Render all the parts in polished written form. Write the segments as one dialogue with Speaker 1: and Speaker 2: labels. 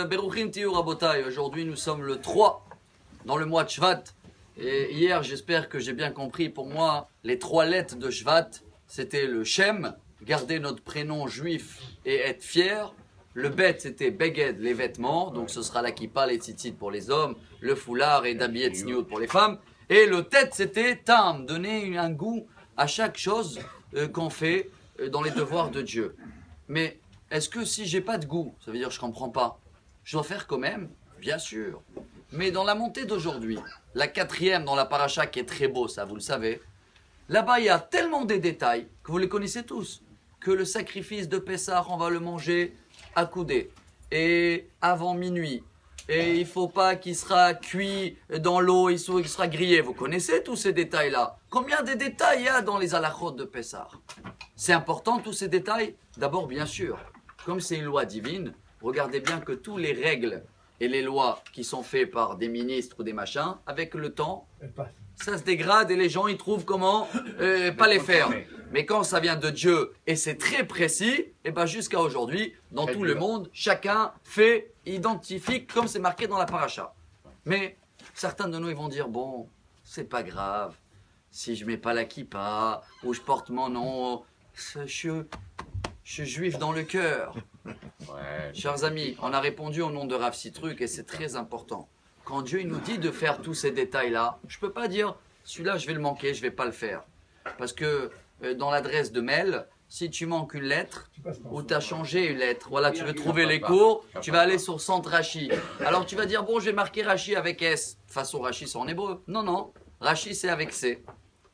Speaker 1: Beruchim tiyu rabotai. Aujourd'hui, nous sommes le 3 dans le mois de Shvat. Et hier, j'espère que j'ai bien compris. Pour moi, les 3 lettres de Shvat, c'était le Shem, garder notre prénom juif et être fier. Le Bet, c'était Beged, les vêtements. Donc, ce sera la kippa, les tzitzit pour les hommes, le foulard et d'habiller tzniut pour les femmes. Et le Tet, c'était Tam, donner un goût à chaque chose qu'on fait dans les devoirs de Dieu. Mais est-ce que si j'ai pas de goût, ça veut dire que je comprends pas, je dois faire quand même? Bien sûr. Mais dans la montée d'aujourd'hui, la 4e dans la paracha qui est très beau, ça vous le savez, là-bas il y a tellement des détails que vous les connaissez tous, que le sacrifice de Pessah, on va le manger accoudé et avant minuit. Et il ne faut pas qu'il sera cuit dans l'eau, il sera grillé. Vous connaissez tous ces détails-là. Combien de détails il y a dans les halachot de Pessah? C'est important tous ces détails? D'abord, bien sûr, comme c'est une loi divine, regardez bien que toutes les règles et les lois qui sont faites par des ministres ou des machins, avec le temps, ça se dégrade et les gens ils trouvent comment pas les faire. Mais quand ça vient de Dieu et c'est très précis, et ben jusqu'à aujourd'hui, dans tout le monde, chacun fait, identifie comme c'est marqué dans la paracha. Mais certains de nous ils vont dire bon, c'est pas grave, si je mets pas la kippa ou je porte mon nom, je suis juif dans le cœur. Chers amis, on a répondu au nom de Rav Citruc et c'est très important. Quand Dieu il nous dit de faire tous ces détails-là, je ne peux pas dire celui-là je vais le manquer, je ne vais pas le faire. Parce que dans l'adresse de mail, si tu manques une lettre ou tu as changé une lettre, voilà, tu veux trouver les cours, tu vas aller sur Centre Rachi. Alors tu vas dire bon, je vais marquer Rachi avec S. De toute façon, Rachi c'est en hébreu. Non, non, Rachi c'est avec C.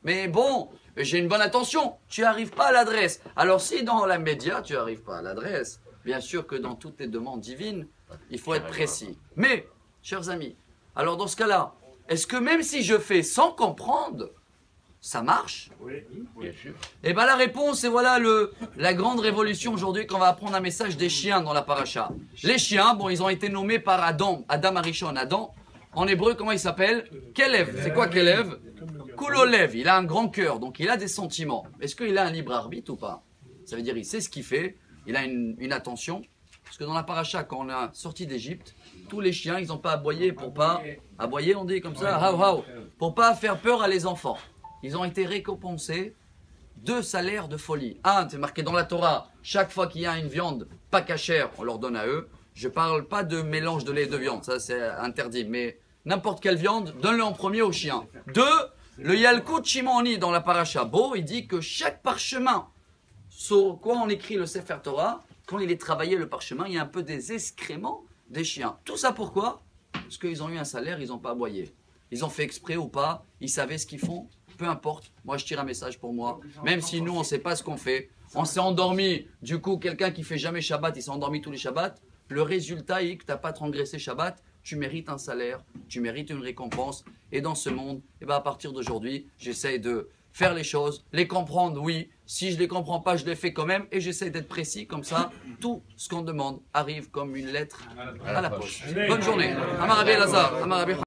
Speaker 1: Mais bon, j'ai une bonne intention, tu n'arrives pas à l'adresse. Alors si dans la média, tu n'arrives pas à l'adresse, bien sûr que dans toutes les demandes divines, il faut être précis. Mais, chers amis, alors dans ce cas-là, est-ce que même si je fais sans comprendre, ça marche?
Speaker 2: Oui, bien sûr.
Speaker 1: Eh bien la réponse, c'est voilà la grande révolution aujourd'hui quand on va apprendre un message des chiens dans la paracha. Les chiens, bon, ils ont été nommés par Adam Arishon, Adam. En hébreu, comment il s'appelle? Kelev. C'est quoi Kelev? Kulolev. Il a un grand cœur, donc il a des sentiments. Est-ce qu'il a un libre arbitre ou pas? Ça veut dire il sait ce qu'il fait, il a une attention. Parce que dans la paracha, quand on a sorti d'Égypte, tous les chiens, ils n'ont pas aboyé pour pas... Aboyer, on dit comme ça, haou haou, pour pas faire peur à les enfants. Ils ont été récompensés 2 salaires de folie. Un, c'est marqué dans la Torah, chaque fois qu'il y a une viande pas cachère, on leur donne à eux. Je parle pas de mélange de lait et de viande, ça c'est interdit. Mais n'importe quelle viande, donne-le en premier aux chiens. 2, le Yalkut Shimoni dans la paracha Bo, il dit que chaque parchemin sur quoi on écrit le Sefer Torah, quand il est travaillé le parchemin, il y a un peu des excréments des chiens. Tout ça pourquoi? Parce qu'ils ont eu un salaire, ils n'ont pas aboyé. Ils ont fait exprès ou pas, ils savaient ce qu'ils font, peu importe. Moi, je tire un message pour moi. Même si nous, on ne sait pas ce qu'on fait, on s'est endormi. Du coup, quelqu'un qui fait jamais Shabbat, il s'est endormi tous les Shabbats. Le résultat est que tu n'as pas transgressé Shabbat, tu mérites un salaire, tu mérites une récompense. Et dans ce monde, et ben à partir d'aujourd'hui, j'essaye de faire les choses, les comprendre, oui. Si je ne les comprends pas, je les fais quand même. Et j'essaie d'être précis, comme ça, tout ce qu'on demande arrive comme une lettre à la poche. Bonne journée. Amar Rabbi Elazar.